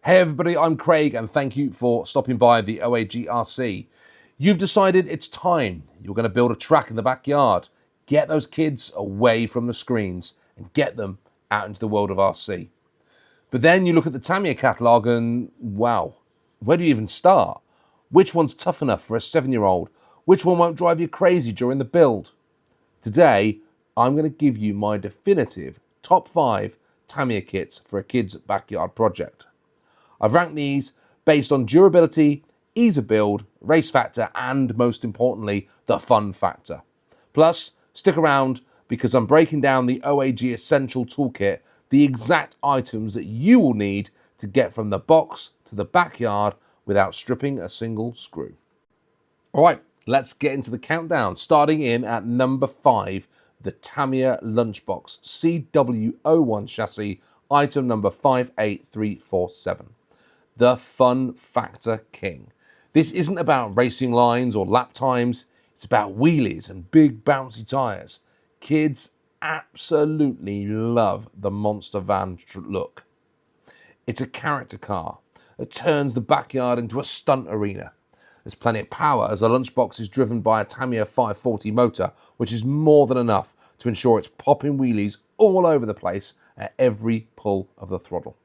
Hey everybody, I'm Craig and thank you for stopping by the OAGRC. You've decided it's time. You're going to build a track in the backyard. Get those kids away from the screens and get them out into the world of RC. But then you look at the Tamiya catalogue and wow, where do you even start? Which one's tough enough for a 7-year-old? Which one won't drive you crazy during the build? Today, I'm going to give you my definitive top 5 Tamiya kits for a kid's backyard project. I've ranked these based on durability, ease of build, race factor, and most importantly, the fun factor. Plus, stick around because I'm breaking down the OAG Essential Toolkit, the exact items that you will need to get from the box to the backyard without stripping a single screw. All right, let's get into the countdown, starting in at number 5, the Tamiya Lunchbox CW01 chassis, item number 58347. The fun factor king. This isn't about racing lines or lap times, it's about wheelies and big bouncy tyres. Kids absolutely love the monster van look. It's a character car that turns the backyard into a stunt arena. There's plenty of power as the Lunchbox is driven by a Tamiya 540 motor, which is more than enough to ensure it's popping wheelies all over the place at every pull of the throttle.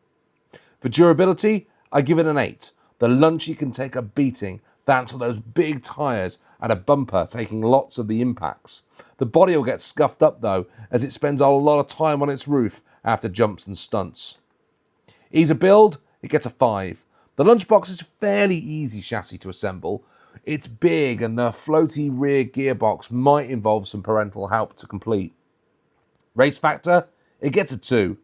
For durability, I give it an 8. The Lunchy can take a beating thanks to those big tyres and a bumper taking lots of the impacts. The body will get scuffed up though, as it spends a lot of time on its roof after jumps and stunts. Ease of build, it gets a 5. The Lunchbox is a fairly easy chassis to assemble. It's big and the floaty rear gearbox might involve some parental help to complete. Race factor, it gets a 2.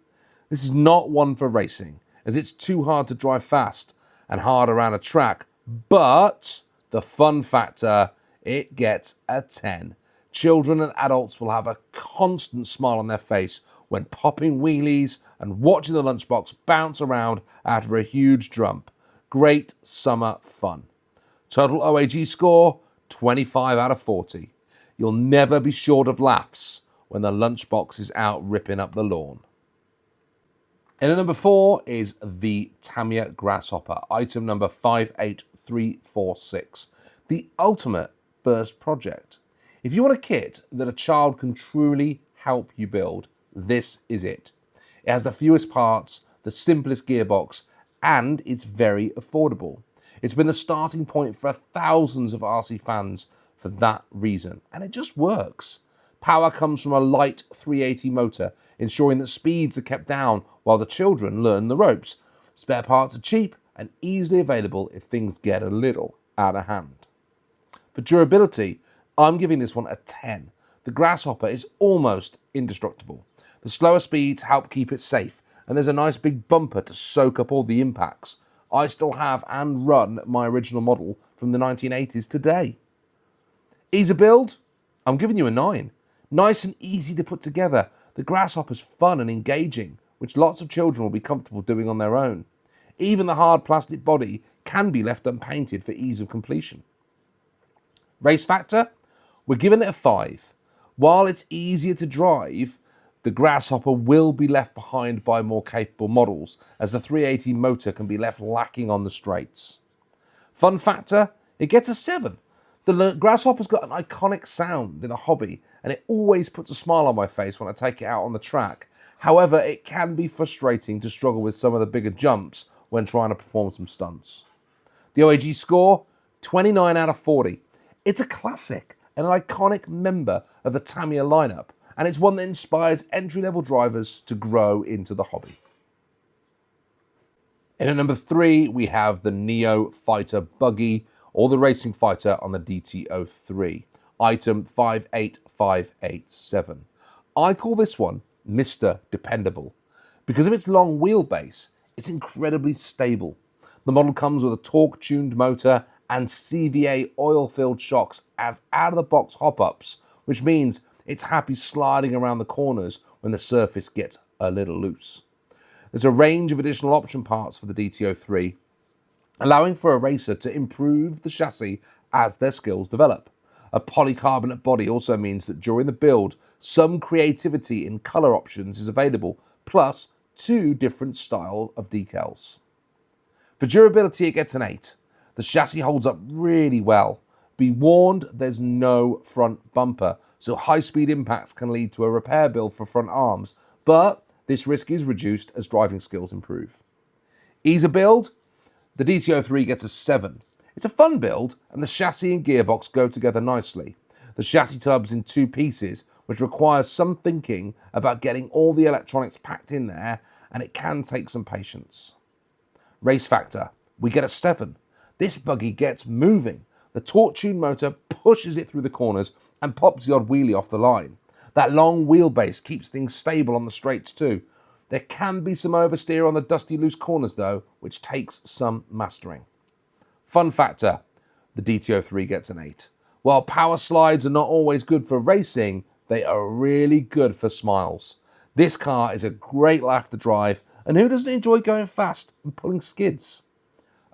This is not one for racing, as it's too hard to drive fast and hard around a track, but the fun factor, it gets a 10. Children and adults will have a constant smile on their face when popping wheelies and watching the Lunchbox bounce around after a huge jump. Great summer fun. Total OAG score, 25 out of 40. You'll never be short of laughs when the Lunchbox is out ripping up the lawn. And number 4 is the Tamiya Grasshopper, item number 58346, the ultimate first project. If you want a kit that a child can truly help you build, this is it. It has the fewest parts, the simplest gearbox, and it's very affordable. It's been the starting point for thousands of RC fans for that reason, and it just works. Power comes from a light 380 motor, ensuring that speeds are kept down while the children learn the ropes. Spare parts are cheap and easily available if things get a little out of hand. For durability, I'm giving this one a 10. The Grasshopper is almost indestructible. The slower speeds help keep it safe, and there's a nice big bumper to soak up all the impacts. I still have and run my original model from the 1980s today. Ease of build, I'm giving you a 9. Nice and easy to put together. The Grasshopper's fun and engaging, which lots of children will be comfortable doing on their own. Even the hard plastic body can be left unpainted for ease of completion. Race factor, we're giving it a 5. While it's easier to drive, the Grasshopper will be left behind by more capable models, as the 380 motor can be left lacking on the straights. Fun factor, it gets a 7. The Grasshopper's got an iconic sound in a hobby, and it always puts a smile on my face when I take it out on the track. However, it can be frustrating to struggle with some of the bigger jumps when trying to perform some stunts. The OAG score, 29 out of 40. It's a classic and an iconic member of the Tamiya lineup, and it's one that inspires entry-level drivers to grow into the hobby. In at number 3, we have the Neo Fighter Buggy, or the Racing Fighter on the DTO3, item 58587. I call this one Mr. Dependable. Because of its long wheelbase, it's incredibly stable. The model comes with a torque-tuned motor and CVA oil-filled shocks as out-of-the-box hop-ups, which means it's happy sliding around the corners when the surface gets a little loose. There's a range of additional option parts for the DTO3, allowing for a racer to improve the chassis as their skills develop. A polycarbonate body also means that during the build, some creativity in colour options is available, plus 2 different styles of decals. For durability, it gets an 8. The chassis holds up really well. Be warned, there's no front bumper, so high-speed impacts can lead to a repair bill for front arms, but this risk is reduced as driving skills improve. Ease of build, the DTO3 gets a 7. It's a fun build, and the chassis and gearbox go together nicely. The chassis tub's in 2 pieces, which requires some thinking about getting all the electronics packed in there, and it can take some patience. Race factor, we get a 7. This buggy gets moving. The torque-tuned motor pushes it through the corners and pops the odd wheelie off the line. That long wheelbase keeps things stable on the straights too. There can be some oversteer on the dusty loose corners though, which takes some mastering. Fun factor, the DTO3 gets an 8. While power slides are not always good for racing, they are really good for smiles. This car is a great laugh to drive, and who doesn't enjoy going fast and pulling skids?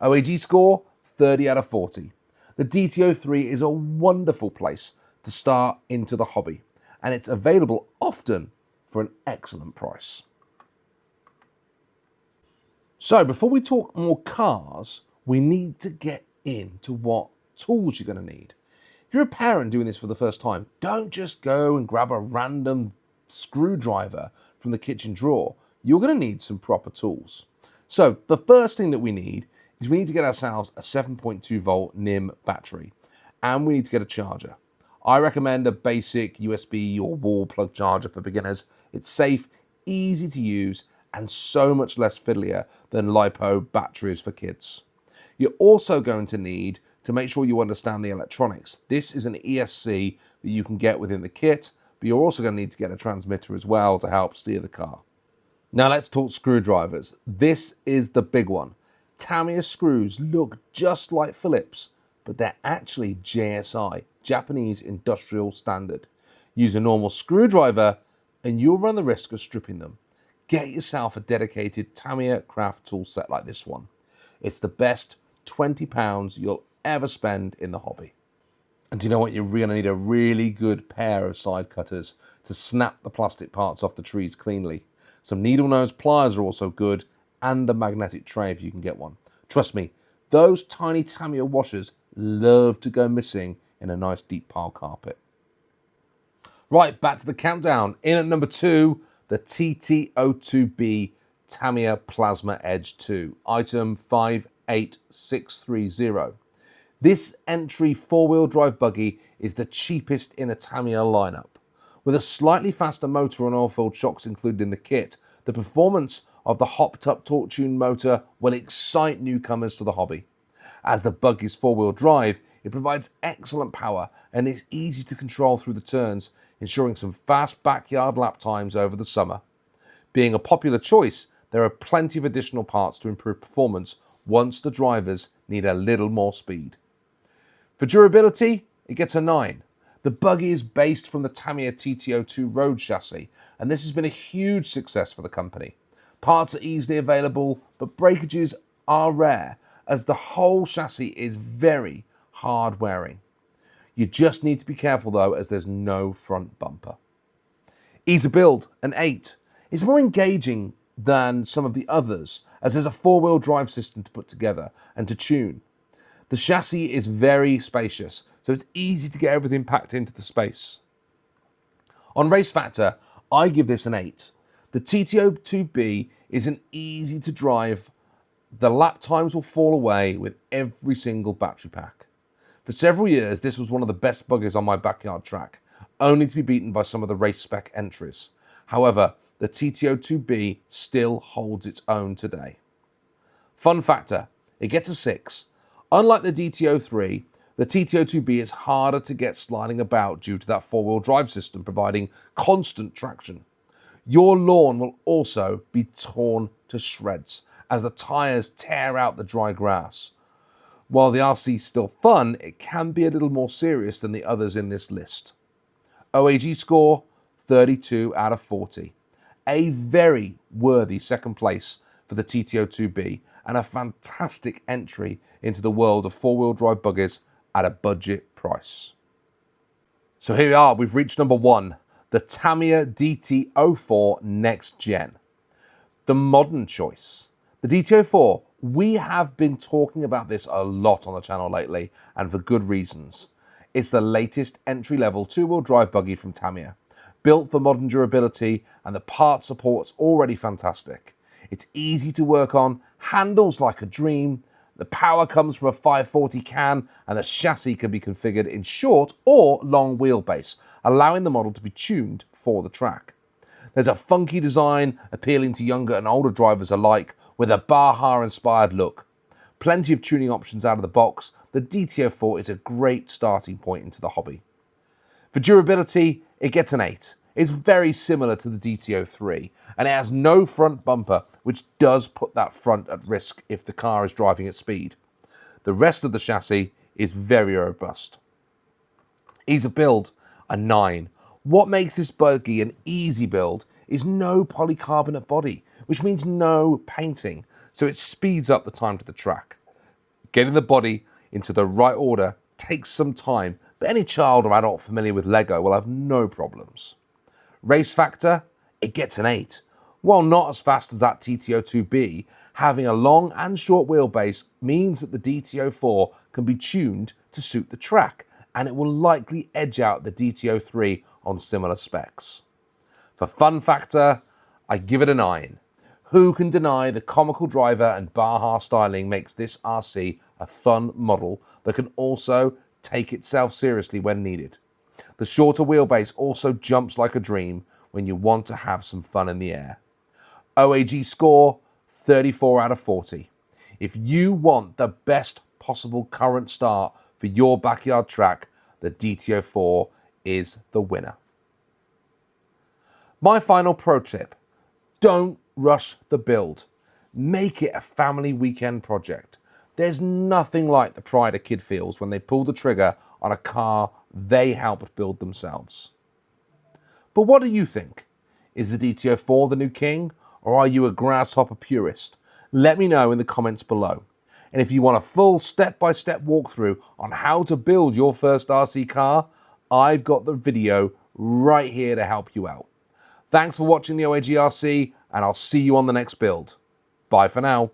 OAG score, 30 out of 40. The DTO3 is a wonderful place to start into the hobby, and it's available often for an excellent price. So before we talk more cars, we need to get into what tools you're going to need. If you're a parent doing this for the first time, don't just go and grab a random screwdriver from the kitchen drawer. You're going to need some proper tools. So the first thing that we need is we need to get ourselves a 7.2 volt NIM battery, and we need to get a charger. I recommend a basic USB or wall plug charger for beginners. It's safe, easy to use, and so much less fiddlier than LiPo batteries for kids. You're also going to need to make sure you understand the electronics. This is an ESC that you can get within the kit, but you're also going to need to get a transmitter as well to help steer the car. Now let's talk screwdrivers. This is the big one. Tamiya screws look just like Phillips, but they're actually JSI, Japanese Industrial Standard. Use a normal screwdriver and you'll run the risk of stripping them. Get yourself a dedicated Tamiya craft tool set like this one. It's the best £20 you'll ever spend in the hobby. And do you know what? You're going to need a really good pair of side cutters to snap the plastic parts off the trees cleanly. Some needle nose pliers are also good, and a magnetic tray if you can get one. Trust me, those tiny Tamiya washers love to go missing in a nice deep pile carpet. Right, back to the countdown. In at number 2, the TT02B Tamiya Plasma Edge 2, item 58630. This entry 4-wheel drive buggy is the cheapest in the Tamiya lineup. With a slightly faster motor and oil-filled shocks included in the kit, the performance of the hopped-up torque-tuned motor will excite newcomers to the hobby. As the buggy's 4-wheel drive, it provides excellent power and is easy to control through the turns, ensuring some fast backyard lap times over the summer. Being a popular choice, there are plenty of additional parts to improve performance once the drivers need a little more speed. For durability, it gets a 9. The buggy is based from the Tamiya TT02 road chassis, and this has been a huge success for the company. Parts are easily available, but breakages are rare, as the whole chassis is very hard wearing. You just need to be careful though, as there's no front bumper. Ease of build, an 8. It's more engaging than some of the others, as there's a 4-wheel drive system to put together and to tune. The chassis is very spacious, so it's easy to get everything packed into the space. On race factor, I give this an 8. The TT02B is an easy to drive. The lap times will fall away with every single battery pack. For several years, this was one of the best buggies on my backyard track, only to be beaten by some of the race spec entries. However, the TT02B still holds its own today. Fun factor, it gets a 6. Unlike the DTO3, the TT02B is harder to get sliding about due to that 4-wheel drive system providing constant traction. Your lawn will also be torn to shreds as the tyres tear out the dry grass. While the RC is still fun, it can be a little more serious than the others in this list. OAG score, 32 out of 40. A very worthy second place for the TT02B and a fantastic entry into the world of 4-wheel drive buggies at a budget price. So here we are, we've reached number 1, the Tamiya DT04 Next Gen. The modern choice. The DT04 We have been talking about this a lot on the channel lately, and for good reasons. It's the latest entry-level two-wheel drive buggy from Tamiya, built for modern durability, and the part support's already fantastic. It's easy to work on, handles like a dream, the power comes from a 540 can, and the chassis can be configured in short or long wheelbase, allowing the model to be tuned for the track. There's a funky design appealing to younger and older drivers alike with a Baja-inspired look. Plenty of tuning options out of the box, the DTO4 is a great starting point into the hobby. For durability, it gets an 8. It's very similar to the DTO3, and it has no front bumper, which does put that front at risk if the car is driving at speed. The rest of the chassis is very robust. Ease of build, a 9. What makes this buggy an easy build is no polycarbonate body, which means no painting, so it speeds up the time to the track. Getting the body into the right order takes some time, but any child or adult familiar with Lego will have no problems. Race factor, it gets an 8. While not as fast as that TTO2B, having a long and short wheelbase means that the DTO4 can be tuned to suit the track, and it will likely edge out the DTO3 on similar specs. For fun factor, I give it a 9. Who can deny the comical driver and Baja styling makes this RC a fun model that can also take itself seriously when needed. The shorter wheelbase also jumps like a dream when you want to have some fun in the air. OAG score, 34 out of 40. If you want the best possible current start for your backyard track, the DTO4 is the winner. My final pro tip, don't rush the build. Make it a family weekend project. There's nothing like the pride a kid feels when they pull the trigger on a car they helped build themselves. But what do you think? Is the DTO4 the new king, or are you a grasshopper purist? Let me know in the comments below. And if you want a full step-by-step walkthrough on how to build your first RC car, I've got the video right here to help you out. Thanks for watching the OAG RC, and I'll see you on the next build. Bye for now.